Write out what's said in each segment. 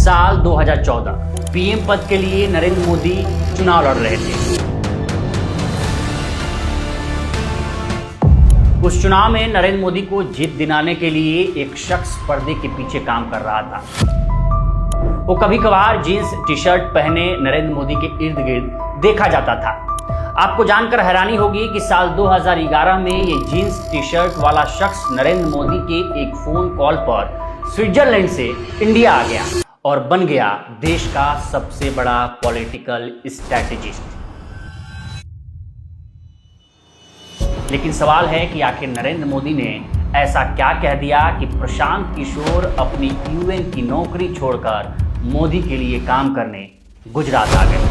साल 2014 पीएम पद के लिए नरेंद्र मोदी चुनाव लड़ रहे थे। उस चुनाव में नरेंद्र मोदी को जीत दिलाने के लिए एक शख्स पर्दे के पीछे काम कर रहा था। वो कभी कभार जींस टी शर्ट पहने नरेंद्र मोदी के इर्द गिर्द देखा जाता था। आपको जानकर हैरानी होगी कि साल 2011 में ये जींस टी शर्ट वाला शख्स नरेंद्र मोदी के एक फोन कॉल पर स्विट्जरलैंड से इंडिया आ गया और बन गया देश का सबसे बड़ा पॉलिटिकल स्ट्रैटेजिस्ट। लेकिन सवाल है कि आखिर नरेंद्र मोदी ने ऐसा क्या कह दिया कि प्रशांत किशोर अपनी यूएन की नौकरी छोड़कर मोदी के लिए काम करने गुजरात आ गए।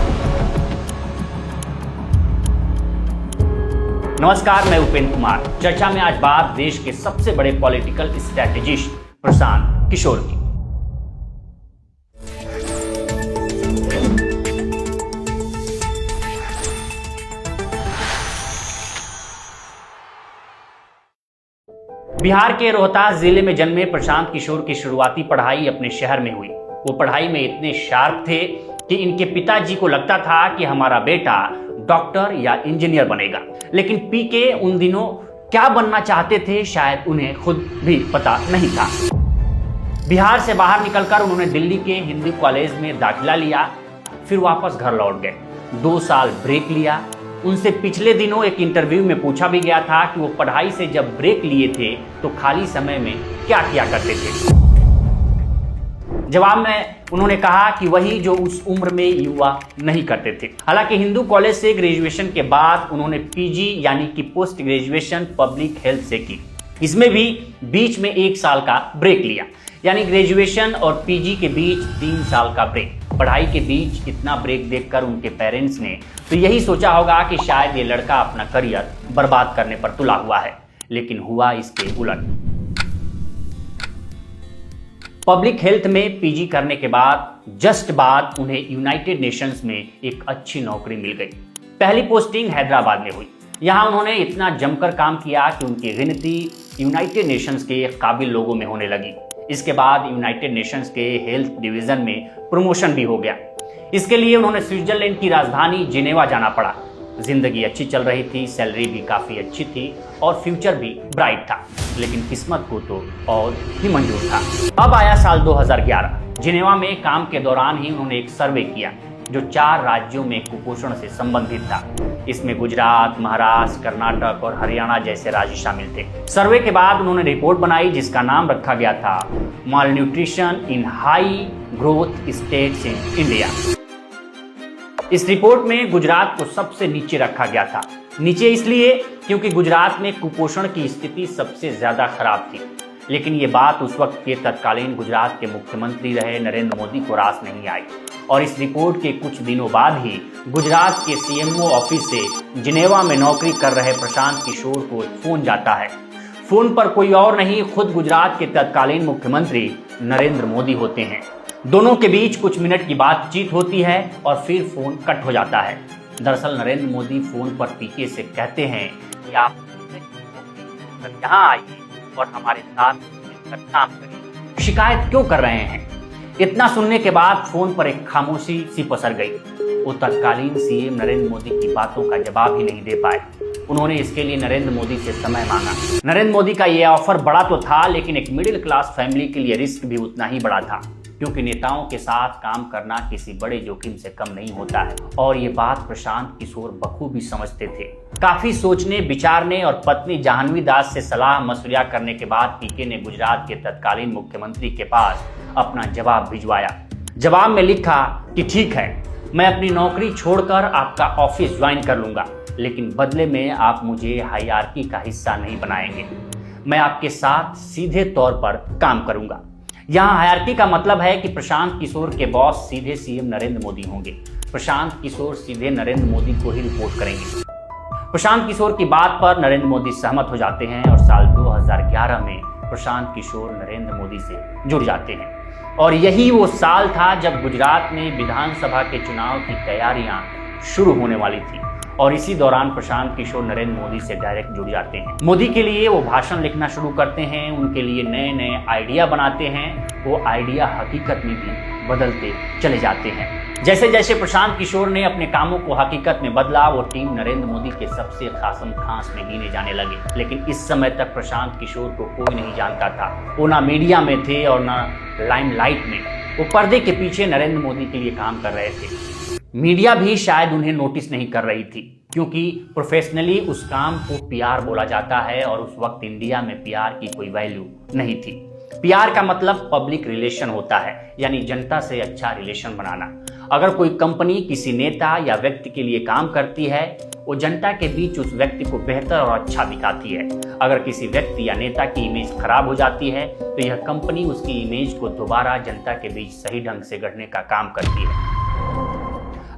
नमस्कार, मैं उपेंद्र कुमार। चर्चा में आज बात देश के सबसे बड़े पॉलिटिकल स्ट्रैटेजिस्ट प्रशांत किशोर की। बिहार के रोहतास जिले में जन्मे प्रशांत किशोर की शुरुआती पढ़ाई अपने शहर में हुई। वो पढ़ाई में इतने शार्प थे कि इनके पिताजी को लगता था कि हमारा बेटा डॉक्टर या इंजीनियर बनेगा। लेकिन पीके उन दिनों क्या बनना चाहते थे शायद उन्हें खुद भी पता नहीं था। बिहार से बाहर निकलकर उन्होंने दिल्ली के हिंदू कॉलेज में दाखिला लिया, फिर वापस घर लौट गए। 2 साल ब्रेक लिया। उनसे पिछले दिनों एक इंटरव्यू में पूछा भी गया था कि वो पढ़ाई से जब ब्रेक लिए थे तो खाली समय में क्या किया करते थे। जवाब में उन्होंने कहा कि वही जो उस उम्र में युवा नहीं करते थे। हालांकि हिंदू कॉलेज से ग्रेजुएशन के बाद उन्होंने पीजी यानी कि पोस्ट ग्रेजुएशन पब्लिक हेल्थ से की। इसमें भी बीच में 1 साल का ब्रेक लिया, यानी ग्रेजुएशन और पीजी के बीच 3 साल का ब्रेक। पढ़ाई के बीच इतना ब्रेक देखकर उनके पेरेंट्स ने तो यही सोचा होगा कि शायद ये लड़का अपना करियर बर्बाद करने पर तुला हुआ है, लेकिन हुआ इसके उलट। पब्लिक हेल्थ में पीजी करने के बाद उन्हें यूनाइटेड नेशंस में एक अच्छी नौकरी मिल गई। पहली पोस्टिंग हैदराबाद में हुई। यहाँ उन्होंने इतना जमकर काम किया कि उनकी गिनती यूनाइटेड नेशंस के काबिल लोगों में होने लगी। इसके बाद यूनाइटेड नेशंस के हेल्थ डिवीजन में प्रमोशन भी हो गया। इसके लिए उन्होंने स्विट्जरलैंड की राजधानी जिनेवा जाना पड़ा। जिंदगी अच्छी चल रही थी, सैलरी भी काफ़ी अच्छी थी और फ्यूचर भी ब्राइट था, लेकिन किस्मत को तो और ही मंजूर था। अब आया साल 2011। जिनेवा में काम के दौरान ही उन्होंने एक सर्वे किया जो 4 राज्यों में कुपोषण से संबंधित था। इसमें गुजरात, महाराष्ट्र, कर्नाटक और हरियाणा जैसे राज्य शामिल थे। सर्वे के बाद उन्होंने रिपोर्ट बनाई जिसका नाम रखा गया था malnutrition in high growth states in India. इस रिपोर्ट में गुजरात को सबसे नीचे रखा गया था। नीचे इसलिए क्योंकि गुजरात में कुपोषण की स्थिति सबसे ज्यादा खराब थी। लेकिन ये बात उस वक्त के तत्कालीन गुजरात के मुख्यमंत्री रहे नरेंद्र मोदी को रास नहीं आई और इस रिपोर्ट के कुछ दिनों बाद ही गुजरात के सीएमओ ऑफिस से जिनेवा में नौकरी कर रहे प्रशांत किशोर को फोन जाता है। फोन पर कोई और नहीं, खुद गुजरात के तत्कालीन मुख्यमंत्री नरेंद्र मोदी होते हैं। दोनों के बीच कुछ मिनट की बातचीत होती है और फिर फोन कट हो जाता है। दरअसल नरेंद्र मोदी फोन पर पीके से कहते हैं कि आप यहाँ आइए और हमारे साथ मिलकर काम करिए। शिकायत क्यों कर रहे हैं? इतना सुनने के बाद फोन पर एक खामोशी सी पसर गई। वो तत्कालीन सीएम नरेंद्र मोदी की बातों का जवाब ही नहीं दे पाए। उन्होंने इसके लिए नरेंद्र मोदी से समय मांगा। नरेंद्र मोदी का ये ऑफर बड़ा तो था, लेकिन एक मिडिल क्लास फैमिली के लिए रिस्क भी उतना ही बड़ा था, क्योंकि नेताओं के साथ काम करना किसी बड़े जोखिम से कम नहीं होता है और ये बात प्रशांत किशोर बखूबी समझते थे। काफी सोचने विचारने और पत्नी जाह्नवी दास से सलाह मशविरा करने के बाद पीके ने गुजरात के तत्कालीन मुख्यमंत्री के पास अपना जवाब भिजवाया। जवाब में लिखा कि ठीक है, मैं अपनी नौकरी छोड़कर आपका ऑफिस ज्वाइन कर लूंगा, लेकिन बदले में आप मुझे हायरार्की का हिस्सा नहीं बनाएंगे। मैं आपके साथ सीधे तौर पर काम करूंगा। यहाँ हायरार्की का मतलब है कि प्रशांत किशोर के बॉस सीधे सीएम नरेंद्र मोदी होंगे। प्रशांत किशोर सीधे नरेंद्र मोदी को ही रिपोर्ट करेंगे। प्रशांत किशोर की बात पर नरेंद्र मोदी सहमत हो जाते हैं और साल 2011 में प्रशांत किशोर नरेंद्र मोदी से जुड़ जाते हैं। और यही वो साल था जब गुजरात में विधानसभा के चुनाव की तैयारियां शुरू होने वाली थी और इसी दौरान प्रशांत किशोर नरेंद्र मोदी से डायरेक्ट जुड़ जाते हैं। मोदी के लिए वो भाषण लिखना शुरू करते हैं, उनके लिए नए नए आइडिया बनाते हैं। वो आइडिया हकीकत में भी बदलते चले जाते हैं। जैसे जैसे प्रशांत किशोर ने अपने कामों को हकीकत में बदला, वो टीम नरेंद्र मोदी के सबसे खासम खास में गिने जाने लगे। लेकिन इस समय तक प्रशांत किशोर को कोई नहीं जानता था। वो ना मीडिया में थे और ना लाइमलाइट में। वो पर्दे के पीछे नरेंद्र मोदी के लिए काम कर रहे थे। मीडिया भी शायद उन्हें नोटिस नहीं कर रही थी, क्योंकि प्रोफेशनली उस काम को पीआर बोला जाता है और उस वक्त इंडिया में पीआर की कोई वैल्यू नहीं थी। पीआर का मतलब पब्लिक रिलेशन होता है, यानी जनता से अच्छा रिलेशन बनाना। अगर कोई कंपनी किसी नेता या व्यक्ति के लिए काम करती है, वो जनता के बीच उस व्यक्ति को बेहतर और अच्छा दिखाती है। अगर किसी व्यक्ति या नेता की इमेज खराब हो जाती है, तो यह कंपनी उसकी इमेज को दोबारा जनता के बीच सही ढंग से गढ़ने का काम करती है।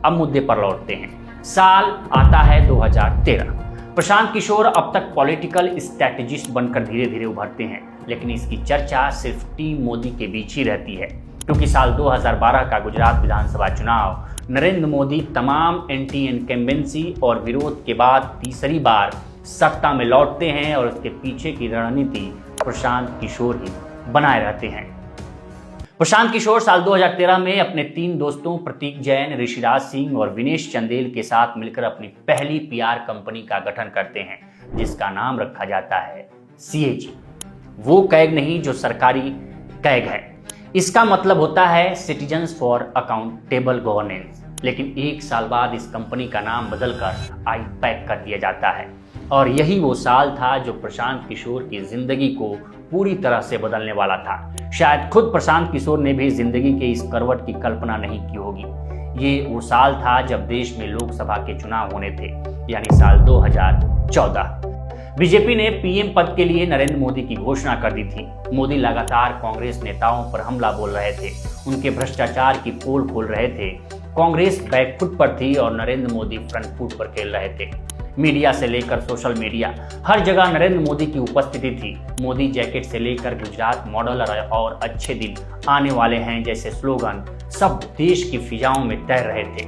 अब मुद्दे पर लौटते हैं। साल आता है 2013। प्रशांत किशोर अब तक पॉलिटिकल स्ट्रैटेजिस्ट बनकर धीरे धीरे उभरते हैं, लेकिन इसकी चर्चा सिर्फ टीम मोदी के बीच ही रहती है, क्योंकि साल 2012 का गुजरात विधानसभा चुनाव नरेंद्र मोदी तमाम एंटी इनकम्बेंसी और विरोध के बाद तीसरी बार सत्ता में लौटते हैं और उसके पीछे की रणनीति प्रशांत किशोर ही बनाए रहते हैं। प्रशांत किशोर साल 2013 में अपने 3 दोस्तों प्रतीक जैन, ऋषिराज सिंह और विनेश चंदेल के साथ मिलकर अपनी पहली पीआर कंपनी का गठन करते हैं, जिसका नाम रखा जाता है CAG। वो कैग नहीं जो सरकारी कैग है। इसका मतलब होता है सिटीजन्स फॉर अकाउंटेबल गवर्नेंस। लेकिन 1 साल बाद इस कंपनी का नाम बदलकर IPAC कर दिया जाता है, और यही वो साल था जो प्रशांत किशोर की जिंदगी को पूरी तरह से बदलने वाला था। शायद खुद प्रशांत किशोर ने भी जिंदगी के इस करवट की कल्पना नहीं की होगी। ये वो साल था जब देश में लोकसभा के चुनाव होने थे, यानी साल 2014। बीजेपी ने पीएम पद के लिए नरेंद्र मोदी की घोषणा कर दी थी। मोदी लगातार कांग्रेस नेताओं पर हमला बोल रहे थे, उनके भ्रष्टाचार की पोल खोल रहे थे। कांग्रेस बैकफुट पर थी और नरेंद्र मोदी फ्रंट फुट पर खेल रहे थे। मीडिया से लेकर सोशल मीडिया, हर जगह नरेंद्र मोदी की उपस्थिति थी। मोदी जैकेट से लेकर गुजरात मॉडल और अच्छे दिन आने वाले हैं जैसे स्लोगन सब देश की फिजाओं में तैर रहे थे।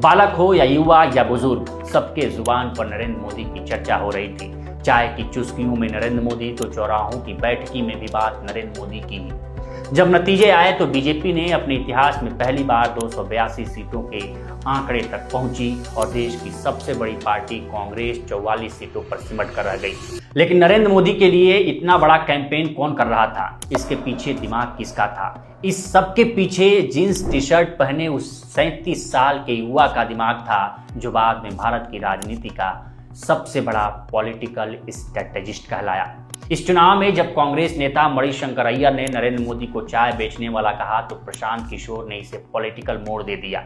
बालक हो या युवा या बुजुर्ग, सबके जुबान पर नरेंद्र मोदी की चर्चा हो रही थी। चाय की चुस्कियों में नरेंद्र मोदी तो चौराहों की बैठकी में भी बात नरेंद्र मोदी की ही। जब नतीजे आए तो बीजेपी ने अपने इतिहास में पहली बार 282 सीटों के आंकड़े तक पहुंची और देश की सबसे बड़ी पार्टी कांग्रेस 44 सीटों पर सिमट कर रह गई। लेकिन नरेंद्र मोदी के लिए इतना बड़ा कैंपेन कौन कर रहा था? इसके पीछे दिमाग किसका था? इस सब के पीछे जींस टी शर्ट पहने उस 37 साल के युवा का दिमाग था, जो बाद में भारत की राजनीति का सबसे बड़ा पॉलिटिकल स्ट्रैटेजिस्ट कहलाया। इस चुनाव में जब कांग्रेस नेता मणिशंकर अय्यर ने नरेंद्र मोदी को चाय बेचने वाला कहा, तो प्रशांत किशोर ने इसे पॉलिटिकल मोड़ दे दिया।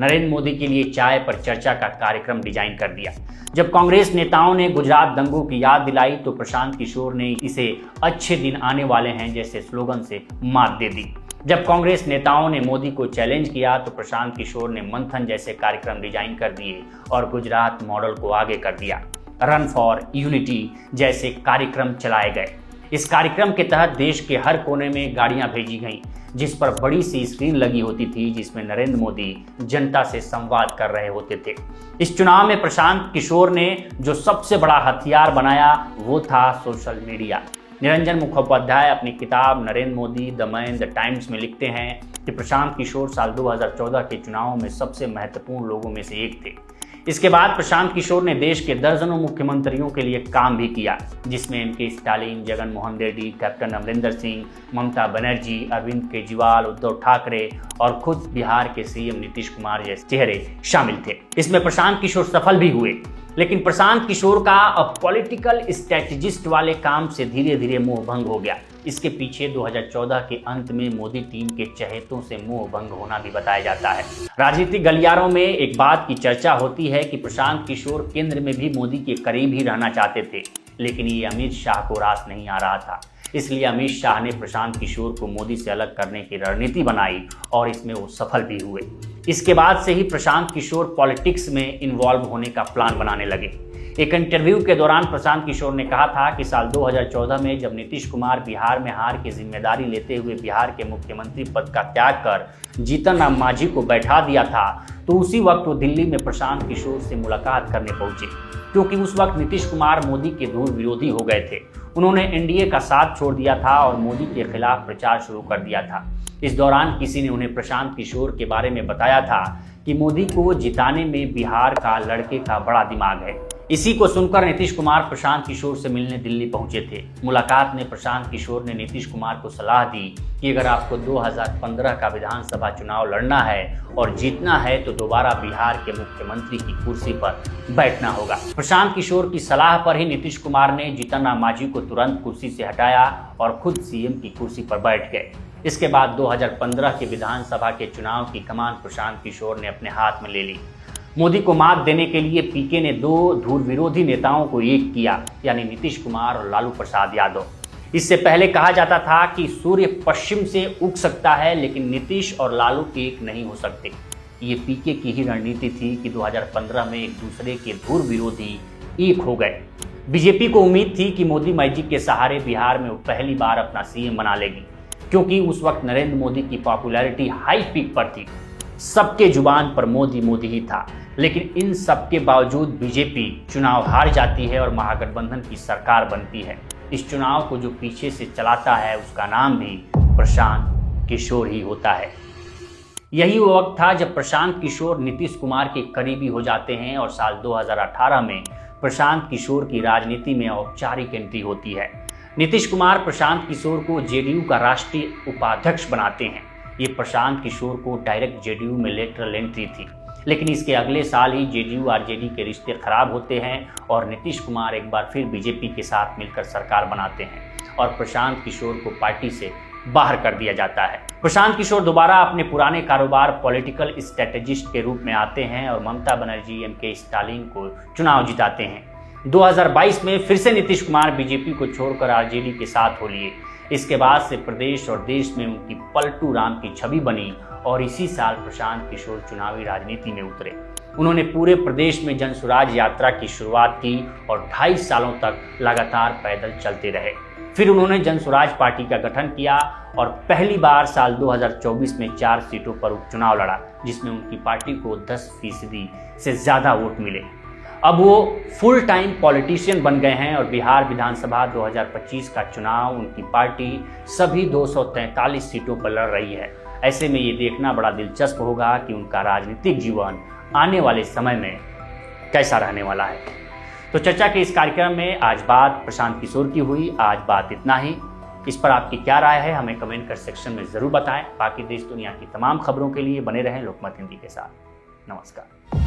नरेंद्र मोदी के लिए चाय पर चर्चा का कार्यक्रम डिजाइन कर दिया। जब कांग्रेस नेताओं ने गुजरात दंगों की याद दिलाई, तो प्रशांत किशोर ने इसे अच्छे दिन आने वाले हैं जैसे स्लोगन से मात दे दी। जब कांग्रेस नेताओं ने मोदी को चैलेंज किया, तो प्रशांत किशोर ने मंथन जैसे कार्यक्रम डिजाइन कर दिए और गुजरात मॉडल को आगे कर दिया। रन फॉर यूनिटी जैसे कार्यक्रम चलाए गए। इस कार्यक्रम के तहत देश के हर कोने में गाड़ियां भेजी गईं, जिस पर बड़ी सी स्क्रीन लगी होती थी, जिसमें नरेंद्र मोदी जनता से संवाद कर रहे होते थे। इस चुनाव में प्रशांत किशोर ने जो सबसे बड़ा हथियार बनाया, वो था सोशल मीडिया। निरंजन मुखोपाध्याय अपनी किताब Narendra Modi the man the times में लिखते हैं कि प्रशांत किशोर साल 2014 के चुनावों में सबसे महत्वपूर्ण लोगों में से एक थे। इसके बाद प्रशांत किशोर ने देश के दर्जनों मुख्यमंत्रियों के लिए काम भी किया, जिसमें MP स्टालिन, जगन मोहन रेड्डी, कैप्टन अमरिंदर सिंह, ममता बनर्जी, अरविंद केजरीवाल, उद्धव ठाकरे और खुद बिहार के CM नीतीश कुमार जैसे चेहरे शामिल थे। इसमें प्रशांत किशोर सफल भी हुए, लेकिन प्रशांत किशोर का अब पॉलिटिकल स्ट्रैटेजिस्ट वाले काम से धीरे धीरे मोह भंग हो गया। इसके पीछे 2014 के अंत में मोदी टीम के चहेतों से मोह भंग होना भी बताया जाता है। राजनीतिक गलियारों में एक बात की चर्चा होती है कि प्रशांत किशोर केंद्र में भी मोदी के करीब ही रहना चाहते थे, लेकिन ये अमित शाह को रास नहीं आ रहा था। इसलिए अमित शाह ने प्रशांत किशोर को मोदी से अलग करने की रणनीति बनाई और इसमें वो सफल भी हुए। इसके बाद से ही प्रशांत किशोर पॉलिटिक्स में इन्वॉल्व होने का प्लान बनाने लगे। एक इंटरव्यू के दौरान प्रशांत किशोर ने कहा था कि साल 2014 में जब नीतीश कुमार बिहार में हार की जिम्मेदारी लेते हुए बिहार के मुख्यमंत्री पद का त्याग कर जीतन राम मांझी को बैठा दिया था, तो उसी वक्त वो दिल्ली में प्रशांत किशोर से मुलाकात करने पहुंचे, क्योंकि उस वक्त नीतीश कुमार मोदी के धूल विरोधी हो गए थे। उन्होंने एनडीए का साथ छोड़ दिया था और मोदी के खिलाफ प्रचार शुरू कर दिया था। इस दौरान किसी ने उन्हें प्रशांत किशोर के बारे में बताया था कि मोदी को जिताने में बिहार का लड़के का बड़ा दिमाग है। इसी को सुनकर नीतीश कुमार प्रशांत किशोर से मिलने दिल्ली पहुंचे थे। मुलाकात में प्रशांत किशोर ने नीतीश कुमार को सलाह दी कि अगर आपको 2015 का विधानसभा चुनाव लड़ना है और जीतना है तो दोबारा बिहार के मुख्यमंत्री की कुर्सी पर बैठना होगा। प्रशांत किशोर की सलाह पर ही नीतीश कुमार ने जीतन राम मांझी को तुरंत कुर्सी से हटाया और खुद सीएम की कुर्सी पर बैठ गए। इसके बाद 2015 के विधानसभा के चुनाव की कमान प्रशांत किशोर ने अपने हाथ में ले ली। मोदी को मात देने के लिए पीके ने दो धूल विरोधी नेताओं को एक किया, यानी नीतीश कुमार और लालू प्रसाद यादव। इससे पहले कहा जाता था कि सूर्य पश्चिम से उग सकता है, लेकिन नीतीश और लालू एक नहीं हो सकते। ये पीके की ही रणनीति थी कि 2015 में एक दूसरे के धूल विरोधी एक हो गए। बीजेपी को उम्मीद थी कि मोदी मैजिक के सहारे बिहार में वो पहली बार अपना सीएम बना लेगी, क्योंकि उस वक्त नरेंद्र मोदी की पॉपुलैरिटी हाई पीक पर थी। सबके जुबान पर मोदी मोदी ही था। लेकिन इन सब के बावजूद बीजेपी चुनाव हार जाती है और महागठबंधन की सरकार बनती है। इस चुनाव को जो पीछे से चलाता है उसका नाम भी प्रशांत किशोर ही होता है। यही वो वक्त था जब प्रशांत किशोर नीतीश कुमार के करीबी हो जाते हैं और साल 2018 में प्रशांत किशोर की राजनीति में औपचारिक एंट्री होती है। नीतीश कुमार प्रशांत किशोर को जेडीयू का राष्ट्रीय उपाध्यक्ष बनाते हैं। ये प्रशांत किशोर को डायरेक्ट जेडीयू में लेटरल एंट्री थी, लेकिन इसके अगले साल ही जेडीयू आरजेडी के रिश्ते खराब होते हैं और नीतीश कुमार एक बार फिर बीजेपी के साथ मिलकर सरकार बनाते हैं और प्रशांत किशोर को पार्टी से बाहर कर दिया जाता है। प्रशांत किशोर दोबारा अपने पुराने कारोबार पॉलिटिकल स्ट्रेटेजिस्ट के रूप में आते हैं और ममता बनर्जी एमके स्टालिन को चुनाव जिताते हैं। 2022 में फिर से नीतीश कुमार बीजेपी को छोड़कर आरजेडी के साथ हो लिए। इसके बाद से प्रदेश और देश में उनकी पलटू राम की छवि बनी और इसी साल प्रशांत किशोर चुनावी राजनीति में उतरे। उन्होंने पूरे प्रदेश में जनसुराज यात्रा की शुरुआत की और 2.5 सालों तक लगातार पैदल चलते रहे। फिर उन्होंने जनसुराज पार्टी का गठन किया और पहली बार साल 2024 में 4 सीटों पर उपचुनाव लड़ा, जिसमें उनकी पार्टी को 10% से ज़्यादा वोट मिले। अब वो फुल टाइम पॉलिटिशियन बन गए हैं और बिहार विधानसभा 2025 का चुनाव उनकी पार्टी सभी 243 सीटों पर लड़ रही है। ऐसे में ये देखना बड़ा दिलचस्प होगा कि उनका राजनीतिक जीवन आने वाले समय में कैसा रहने वाला है। तो चर्चा के इस कार्यक्रम में आज बात प्रशांत किशोर की हुई। आज बात इतना ही। इस पर आपकी क्या राय है हमें कमेंट कर सेक्शन में ज़रूर बताएं। बाकी देश दुनिया की तमाम खबरों के लिए बने रहें लोकमत हिंदी के साथ। नमस्कार।